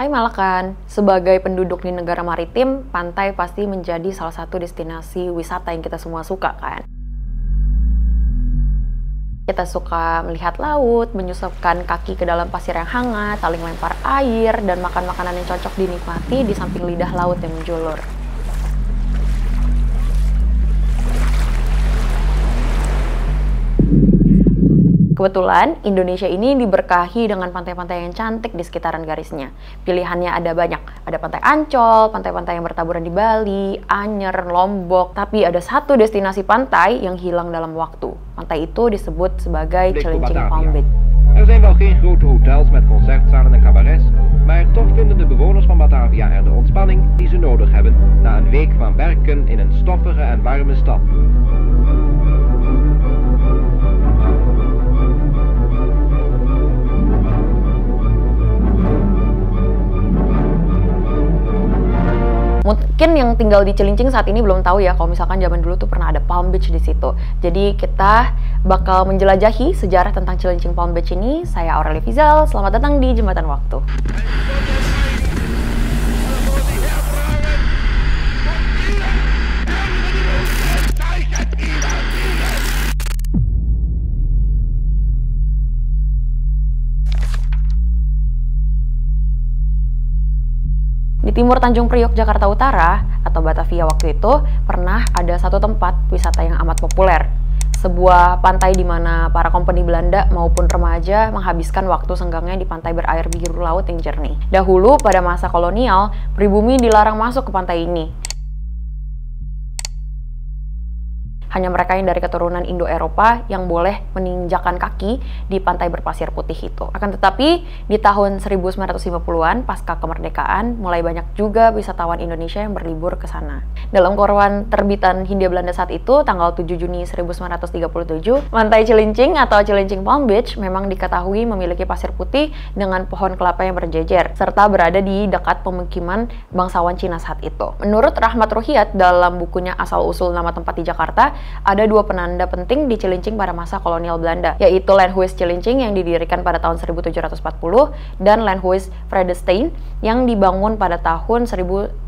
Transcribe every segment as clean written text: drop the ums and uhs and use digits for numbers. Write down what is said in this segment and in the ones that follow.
Hai Malakan, sebagai penduduk di negara maritim, pantai pasti menjadi salah satu destinasi wisata yang kita semua suka kan? Kita suka melihat laut, menyusupkan kaki ke dalam pasir yang hangat, saling lempar air, dan makan makanan yang cocok dinikmati di samping lidah laut yang menjulur. Kebetulan, Indonesia ini diberkahi dengan pantai-pantai yang cantik di sekitaran garisnya. Pilihannya ada banyak. Ada pantai Ancol, pantai-pantai yang bertaburan di Bali, Anyer, Lombok. Tapi ada satu destinasi pantai yang hilang dalam waktu. Pantai itu disebut sebagai Cilincing Palm Beach. Er zijn wel geen grote hotels met concertzalen en cabarets, maar toch vinden de bewoners van Batavia er de ontspanning die ze nodig hebben na een week van werken in een stoffige en warme stad. Mungkin yang tinggal di Cilincing saat ini belum tahu ya kalau misalkan zaman dulu tuh pernah ada Palm Beach di situ. Jadi kita bakal menjelajahi sejarah tentang Cilincing Palm Beach ini. Saya Aureli Fizal, selamat datang di Jembatan Waktu. Di timur Tanjung Priok, Jakarta Utara, atau Batavia waktu itu, pernah ada satu tempat wisata yang amat populer. Sebuah pantai di mana para kompeni Belanda maupun remaja menghabiskan waktu senggangnya di pantai berair biru laut yang jernih. Dahulu, pada masa kolonial, pribumi dilarang masuk ke pantai ini. Hanya mereka yang dari keturunan Indo-Eropa yang boleh menginjakan kaki di pantai berpasir putih itu. Akan tetapi, di tahun 1950-an, pasca kemerdekaan, mulai banyak juga wisatawan Indonesia yang berlibur ke sana. Dalam koran terbitan Hindia Belanda saat itu, tanggal 7 Juni 1937, pantai Cilincing atau Cilincing Palm Beach memang diketahui memiliki pasir putih dengan pohon kelapa yang berjejer, serta berada di dekat pemukiman bangsawan Cina saat itu. Menurut Rahmat Ruhyat, dalam bukunya Asal-Usul Nama Tempat di Jakarta, ada dua penanda penting di Cilincing pada masa kolonial Belanda, yaitu Landhuis Cilincing yang didirikan pada tahun 1740 dan Landhuis Vredestein yang dibangun pada tahun 1750.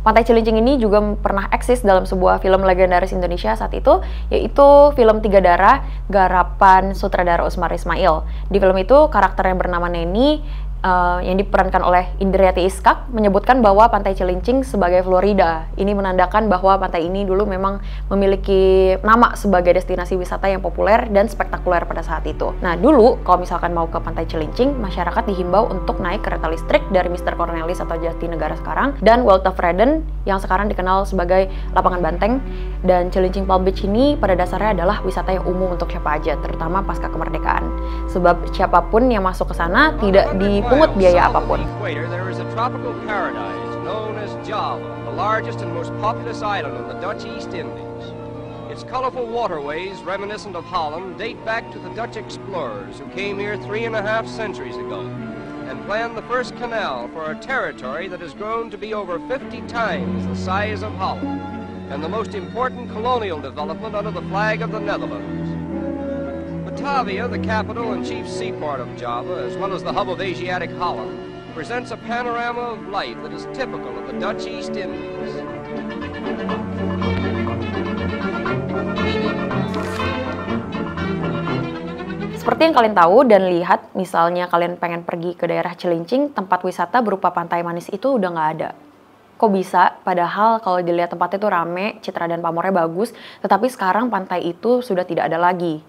Pantai Cilincing ini juga pernah eksis dalam sebuah film legendaris Indonesia saat itu, yaitu film Tiga Darah garapan sutradara Usmar Ismail. Di film itu karakter yang bernama Neni yang diperankan oleh Indriati Iskak menyebutkan bahwa pantai Cilincing sebagai Florida. Ini menandakan bahwa pantai ini dulu memang memiliki nama sebagai destinasi wisata yang populer dan spektakuler pada saat itu. Nah, dulu kalau misalkan mau ke pantai Cilincing, masyarakat dihimbau untuk naik kereta listrik dari Mr. Cornelis atau Jatinegara sekarang dan Walter Freden yang sekarang dikenal sebagai Lapangan Banteng. Dan Cilincing Palm Beach ini pada dasarnya adalah wisata yang umum untuk siapa aja, terutama pasca kemerdekaan. Sebab siapapun yang masuk ke sana tidak dipungut biaya apapun. There is a tropical paradise known as Java, the largest and most populous island in the Dutch East Indies. Its colorful waterways, reminiscent of Holland, date back to the Dutch explorers who came here 3.5 centuries ago and planned the first canal for a territory that has grown to be over 50 times the size of Holland and the most important colonial development under the flag of the Netherlands. Batavia, the capital and chief seaport of Java, as well as the hub of Asiatic Holland, presents a panorama of life that is typical of the Dutch East Indies. Seperti yang kalian tahu dan lihat, misalnya kalian pengen pergi ke daerah Cilincing, tempat wisata berupa pantai manis itu udah nggak ada. Kok bisa? Padahal kalau dilihat tempatnya itu rame, citra dan pamornya bagus, tetapi sekarang pantai itu sudah tidak ada lagi.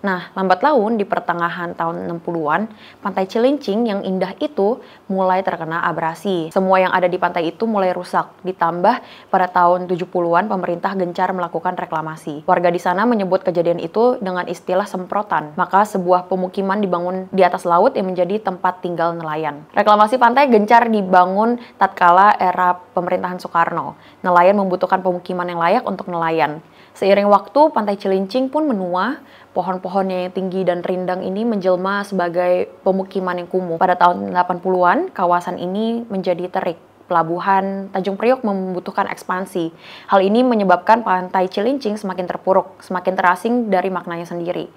Nah, lambat laun di pertengahan tahun 60-an, pantai Cilincing yang indah itu mulai terkena abrasi. Semua yang ada di pantai itu mulai rusak. Ditambah pada tahun 70-an pemerintah gencar melakukan reklamasi. Warga di sana menyebut kejadian itu dengan istilah semprotan. Maka sebuah pemukiman dibangun di atas laut yang menjadi tempat tinggal nelayan. Reklamasi pantai gencar dibangun tatkala era pemerintahan Soekarno. Nelayan membutuhkan pemukiman yang layak untuk nelayan. Seiring waktu, pantai Cilincing pun menua, pohon-pohonnya yang tinggi dan rindang ini menjelma sebagai pemukiman yang kumuh. Pada tahun 80-an, kawasan ini menjadi terik. Pelabuhan Tanjung Priok membutuhkan ekspansi. Hal ini menyebabkan pantai Cilincing semakin terpuruk, semakin terasing dari maknanya sendiri.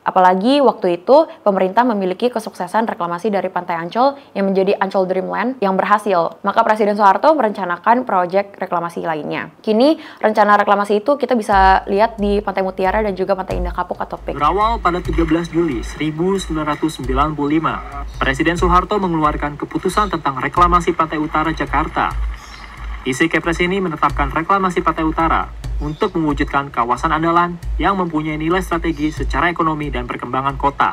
Apalagi waktu itu pemerintah memiliki kesuksesan reklamasi dari Pantai Ancol yang menjadi Ancol Dreamland yang berhasil. Maka Presiden Soeharto merencanakan proyek reklamasi lainnya. Kini rencana reklamasi itu kita bisa lihat di Pantai Mutiara dan juga Pantai Indah Kapuk atau PIK. Berawal pada 13 Juli 1995, Presiden Soeharto mengeluarkan keputusan tentang reklamasi Pantai Utara Jakarta. Isi Kepres ini menetapkan reklamasi Pantai Utara untuk mewujudkan kawasan andalan yang mempunyai nilai strategi secara ekonomi dan perkembangan kota.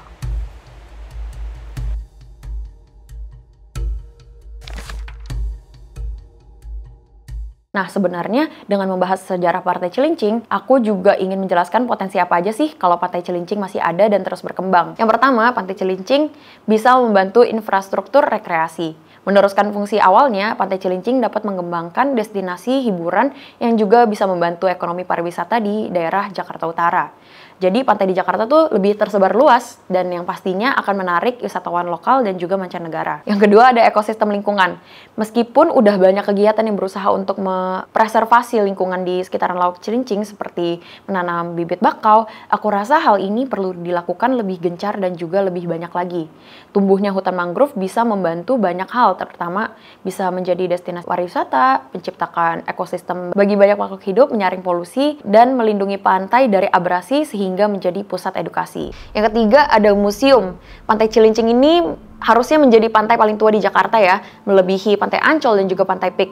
Nah, sebenarnya dengan membahas sejarah Pantai Cilincing, aku juga ingin menjelaskan potensi apa aja sih kalau Pantai Cilincing masih ada dan terus berkembang. Yang pertama, Pantai Cilincing bisa membantu infrastruktur rekreasi. Meneruskan fungsi awalnya, Pantai Cilincing dapat mengembangkan destinasi hiburan yang juga bisa membantu ekonomi pariwisata di daerah Jakarta Utara. Jadi pantai di Jakarta tuh lebih tersebar luas dan yang pastinya akan menarik wisatawan lokal dan juga mancanegara. Yang kedua ada ekosistem lingkungan. Meskipun udah banyak kegiatan yang berusaha untuk preservasi lingkungan di sekitaran Laut Cilincing seperti menanam bibit bakau, aku rasa hal ini perlu dilakukan lebih gencar dan juga lebih banyak lagi. Tumbuhnya hutan mangrove bisa membantu banyak hal, terutama bisa menjadi destinasi pariwisata, menciptakan ekosistem bagi banyak makhluk hidup, menyaring polusi, dan melindungi pantai dari abrasi sehingga menjadi pusat edukasi. Yang ketiga ada museum. Pantai Cilincing ini harusnya menjadi pantai paling tua di Jakarta ya, melebihi Pantai Ancol dan juga Pantai Pik.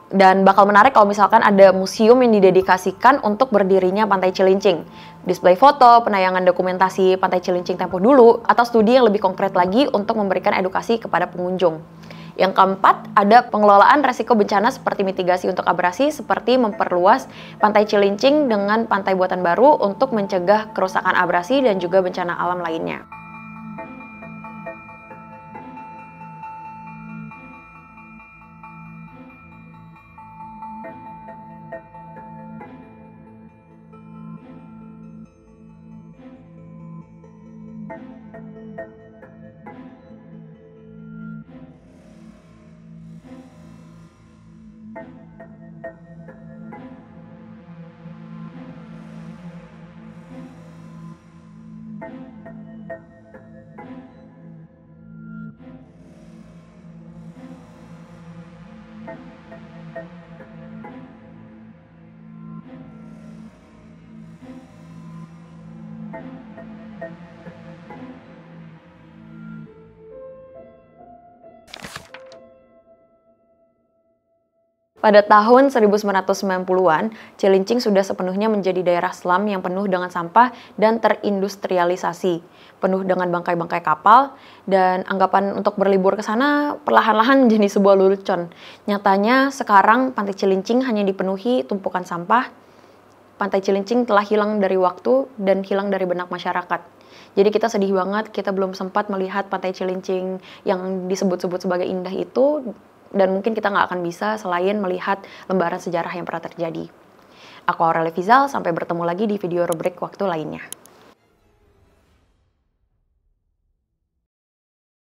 Dan bakal menarik kalau misalkan ada museum yang didedikasikan untuk berdirinya Pantai Cilincing. Display foto, penayangan dokumentasi Pantai Cilincing tempo dulu, atau studi yang lebih konkret lagi untuk memberikan edukasi kepada pengunjung. Yang keempat, ada pengelolaan resiko bencana seperti mitigasi untuk abrasi, seperti memperluas Pantai Cilincing dengan pantai buatan baru untuk mencegah kerusakan abrasi dan juga bencana alam lainnya. Pada tahun 1990-an, Cilincing sudah sepenuhnya menjadi daerah selam yang penuh dengan sampah dan terindustrialisasi, penuh dengan bangkai-bangkai kapal, dan anggapan untuk berlibur ke sana perlahan-lahan menjadi sebuah lelucon. Nyatanya, sekarang Pantai Cilincing hanya dipenuhi tumpukan sampah. Pantai Cilincing telah hilang dari waktu dan hilang dari benak masyarakat. Jadi kita sedih banget, kita belum sempat melihat Pantai Cilincing yang disebut-sebut sebagai indah itu, dan mungkin kita nggak akan bisa selain melihat lembaran sejarah yang pernah terjadi. Aku Aurelia Fizal, sampai bertemu lagi di video rubrik waktu lainnya.